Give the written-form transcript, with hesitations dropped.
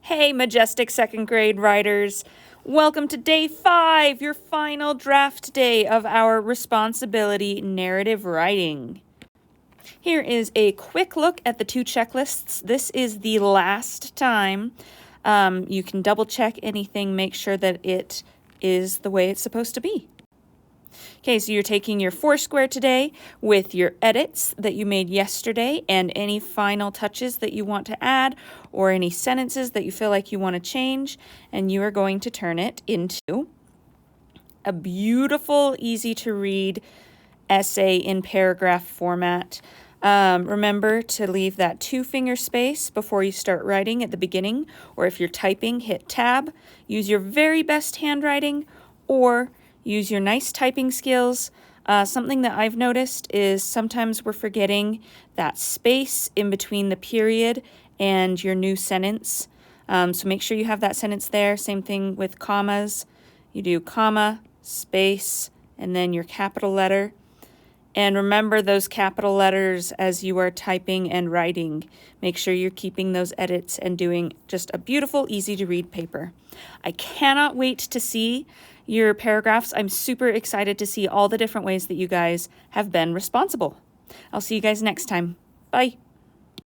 Hey, majestic second grade writers. Welcome to day 5, your final draft day of our responsibility narrative writing. Here is a quick look at the 2 checklists. This is the last time. You can double check anything, make sure that it is the way it's supposed to be. Okay, so you're taking your Foursquare today with your edits that you made yesterday and any final touches that you want to add or any sentences that you feel like you want to change, and you are going to turn it into a beautiful, easy to read essay in paragraph format. Remember to leave that 2-finger space before you start writing at the beginning, or if you're typing, hit tab, use your very best handwriting, or use your nice typing skills. Something that I've noticed is sometimes we're forgetting that space in between the period and your new sentence. So make sure you have that sentence there. Same thing with commas. You do comma, space, and then your capital letter. And remember those capital letters as you are typing and writing. Make sure you're keeping those edits and doing just a beautiful, easy to read paper. I cannot wait to see your paragraphs. I'm super excited to see all the different ways that you guys have been responsible. I'll see you guys next time. Bye.